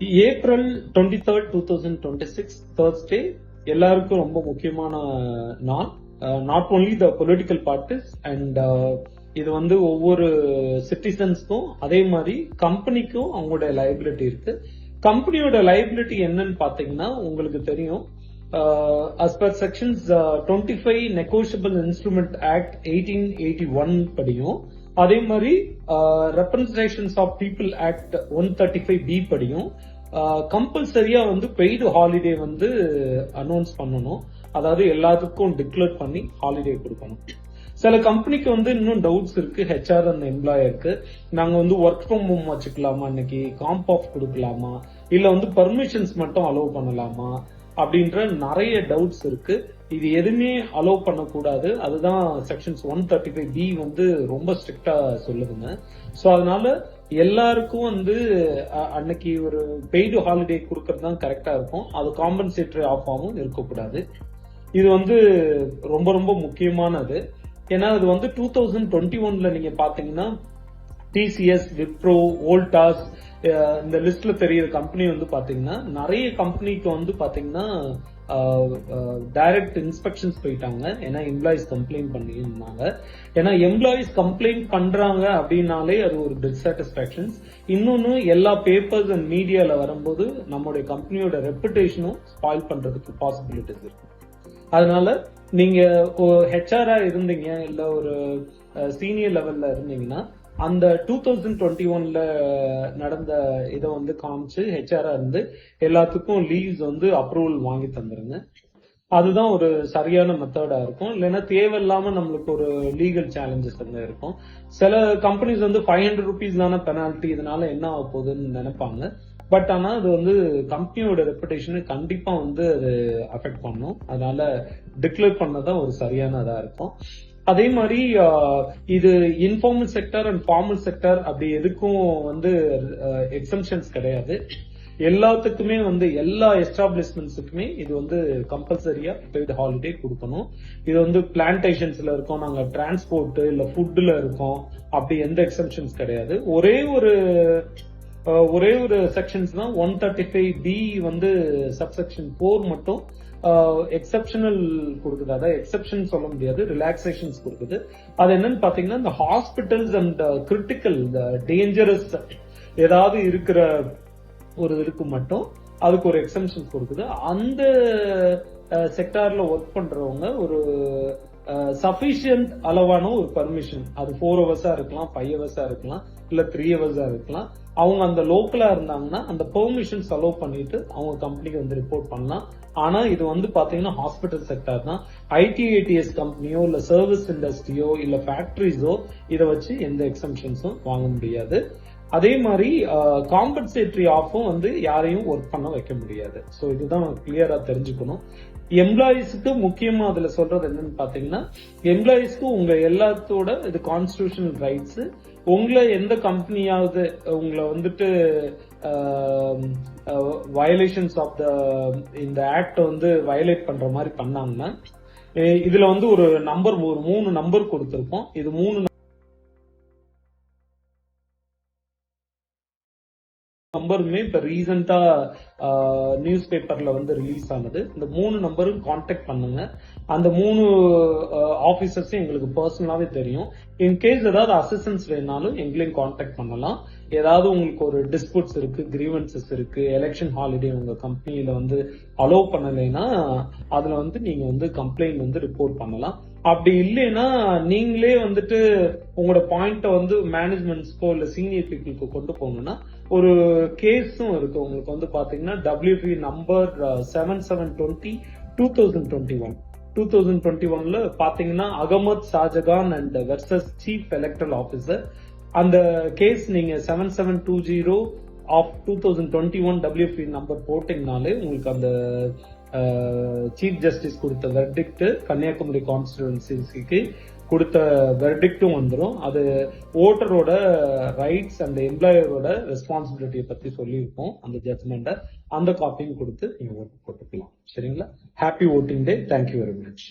April 23rd, 2026 Thursday எல்லாருக்கும் ரொம்ப முக்கியமான நாள். Not only the political parties and இது ஒவ்வொரு சிட்டிசன்ஸ்க்கும் அதே மாதிரி கம்பெனிக்கும் அவங்களோட லைபிலிட்டி இருக்கு. கம்பெனியோட லைபிலிட்டி என்னன்னு பாத்தீங்கன்னா உங்களுக்கு தெரியும். as per sections 25 negotiable instrument act 1881 படியும், அதே மாதிரி representations of people act 135B படியும் கம்பல்சரியா பெய்டு ஹாலிடே அனௌன்ஸ் பண்ணணும். அதாவது எல்லாத்துக்கும் டிக்ளேர் பண்ணி ஹாலிடே கொடுக்கணும். சில கம்பெனிக்கு இன்னும் டவுட்ஸ் இருக்கு. ஹெச்ஆர் அந்த எம்ப்ளாயருக்கு நாங்க ஒர்க் ஃப்ரம் ஹோம் வச்சுக்கலாமா, இன்னைக்கு காம்ப் ஆஃப் கொடுக்கலாமா, இல்ல பர்மிஷன்ஸ் மட்டும் அலோவ் பண்ணலாமா அப்படின்ற நிறைய டவுட்ஸ் இருக்கு. இது எதுவுமே அலோவ் பண்ணக்கூடாது. அதுதான் செக்ஷன்ஸ் 135B ரொம்ப ஸ்ட்ரிக்டா சொல்லுதுங்க. சோ அதனால எல்லாருக்கும் அன்னைக்கு ஒரு பெய்டு ஹாலிடே கொடுக்கறது தான் கரெக்டா இருக்கும். அது காம்பன்சேட்டரி ஆஃப் ஆகும் இருக்கக்கூடாது. இது ரொம்ப ரொம்ப முக்கியமானது. ஏன்னா அது 2021ல நீங்க பாத்தீங்கன்னா டிசிஎஸ், விப்ரோ, வோல்டாஸ் இந்த லிஸ்ட்ல தெரியற கம்பெனி பாத்தீங்கன்னா நிறைய கம்பெனிக்கு பாத்தீங்கன்னா டைரக்ட் இன்ஸ்பெக்ஷன்ஸ் போயிட்டாங்க. ஏன்னா எம்ப்ளாயிஸ் கம்ப்ளைண்ட் பண்ணியிருந்தாங்க. ஏன்னா எம்ப்ளாயிஸ் கம்ப்ளைண்ட் பண்றாங்க அப்படின்னாலே அது ஒரு டிஸ்சாட்டிஸ்பாக்சன். இன்னொன்னு எல்லா பேப்பர்ஸ் அண்ட் மீடியால வரும்போது நம்மளுடைய கம்பெனியோட ரெப்புடேஷனும் ஸ்பாயில் பண்றதுக்கு பாசிபிலிட்டிஸ் இருக்கு. அதனால நீங்க ஹெச்ஆரா இருந்தீங்க இல்ல ஒரு சீனியர் லெவல்ல இருந்தீங்கன்னா அந்த 2021ல நடந்த இதை காமிச்சு ஹெச்ஆரா இருந்து எல்லாத்துக்கும் லீவ்ஸ் அப்ரூவல் வாங்கி தந்துருங்க. அதுதான் ஒரு சரியான மெத்தடா இருக்கும். இல்லைன்னா தேவையில்லாம நம்மளுக்கு ஒரு லீகல் சேலஞ்சஸ் இருக்கும். சில கம்பெனிஸ் 500 rupees தானே பெனால்டி, இதனால என்ன ஆக போகுதுன்னு நினைப்பாங்க. பட் ஆனா அது கம்பெனியோட ரெப்புடேஷனை கண்டிப்பா அது அஃபெக்ட் பண்ணும். அதனால டிக்ளேர் பண்ணதான் ஒரு சரியானதா இருக்கும். அதே மாதிரி இது informal sector and formal sector அப்படி எதுக்கும் எக்ஸம்ஷன்ஸ் கிடையாது. எல்லாத்துக்குமே எல்லா எஸ்டாப்ளிஷ்மெண்ட்ஸுக்குமே இது கம்பல்சரியா பெய்டு ஹாலிடே கொடுக்கணும். இது பிளான்டேஷன்ஸ்ல இருக்கோம், நாங்க டிரான்ஸ்போர்ட் இல்ல ஃபுட்ல இருக்கோம், அப்படி எந்த எக்ஸம்ஷன்ஸ் கிடையாது. ஒரே ஒரு செக்ஷன்ஸ் தான் 135B சப்செக்ஷன் 4 மட்டும் எக்ஸப்ஷனல் கொடுக்குது. அதாவது எக்ஸப்ஷன் சொல்ல முடியாது, ரிலாக்ஸேஷன்ஸ் கொடுக்குது. அது என்னன்னு பாத்தீங்கன்னா இந்த ஹாஸ்பிட்டல்ஸ் அண்ட் கிரிட்டிக்கல் டேஞ்சரஸ் ஏதாவது இருக்கிற ஒரு இதுக்கு மட்டும் அதுக்கு ஒரு எக்ஸம்ஷன் கொடுக்குது. அந்த செக்டார்ல ஒர்க் பண்றவங்க ஒரு சஃபிஷியன்ட் அளவான ஒரு பர்மிஷன், அது 4 hours இருக்கலாம், 5 hours இருக்கலாம், இல்ல 3 hours இருக்கலாம். அவங்க அந்த லோக்கலா இருந்தாங்கன்னா அந்த பெர்மிஷன்ஸ் அலோவ் பண்ணிட்டு அவங்க கம்பெனிக்கு ரிப்போர்ட் பண்ணலாம். ஆனா இது பாத்தீங்கன்னா ஹாஸ்பிட்டல் செக்டார் தான். ஐடிஐடிஎஸ் கம்பெனியோ இல்ல சர்வீஸ் இண்டஸ்ட்ரியோ இல்ல ஃபேக்டரிஸோ இதை வச்சு எந்த எக்ஸம்ஷன்ஸும் வாங்க முடியாது. அதே மாதிரி காம்பன்சேட்டரி ஆஃபும் யாரையும் ஒர்க் பண்ண வைக்க முடியாது. சோ இதுதான் கிளியரா தெரிஞ்சுக்கணும். எம்ப்ளாயிஸ்க்கு முக்கியமா அதுல சொல்றது என்னன்னு பாத்தீங்கன்னா, எம்ப்ளாயிஸ்க்கு உங்க எல்லாத்தோட இது கான்ஸ்டிடியூஷனல் ரைட்ஸ். உங்களை எந்த கம்பெனியாவது உங்களை வயலேஷன்ஸ் ஆஃப் இந்த ஆக்ட் வயலேட் பண்ற மாதிரி பண்ணாங்கன்னா இதுல ஒரு நம்பர், ஒரு 3 நம்பர் கொடுத்திருப்போம். இது 3 நம்பருமே இப்ப ரீசெண்டா நியூஸ் பேப்பர்ல ரிலீஸ் ஆனது. இந்த 3 நம்பரும் கான்டாக்ட் பண்ணுங்க. அந்த 3 ஆபீசர்ஸும் எங்களுக்கு பர்சனலாவே தெரியும். இன்கேஸ் ஏதாவது அசிஸ்டன்ஸ் வேணாலும் எங்களையும் கான்டாக்ட் பண்ணலாம். ஏதாவது உங்களுக்கு ஒரு டிஸ்பியூட்ஸ் இருக்கு, கிரீவன்சஸ் இருக்கு, எலெக்ஷன் ஹாலிடே உங்க கம்பெனியில அலோவ் பண்ணலைன்னா அதுல நீங்க கம்ப்ளைண்ட் ரிப்போர்ட் பண்ணலாம். அப்படி இல்லைன்னா நீங்களே உங்களோட பாயிண்ட மேனேஜ்மெண்ட்ஸ்க்கோ இல்ல சீனியர் பீப்புளுக்கு கொண்டு போகணும்னா ஒரு கேஸும் இருக்கு. உங்களுக்கு பாத்தீங்கன்னா WP நம்பர் 7720 2021ல பாத்தீங்கன்னா Ahmed Shahjahan and versus chief electoral officer. அந்த கேஸ் நீங்க 7720 of 2021 WP நம்பர் போட்டீங்கனாலே உங்களுக்கு அந்த சீஃப் ஜஸ்டிஸ் கொடுத்த வெர்டிக்ட், கன்னியாகுமரி கான்ஸ்டிடுவன்சிக்கு கொடுத்த வெர்டிக்டும் வந்துடும். அது ஓட்டரோட ரைட்ஸ் அண்ட் எம்ப்ளாயரோட ரெஸ்பான்சிபிலிட்டியை பத்தி சொல்லியிருக்கோம். அந்த ஜட்மெண்ட்டை அந்த காப்பியும் கொடுத்து நீங்க ஓட்டு போட்டுக்கலாம். சரிங்களா? Happy voting day. Thank you very much.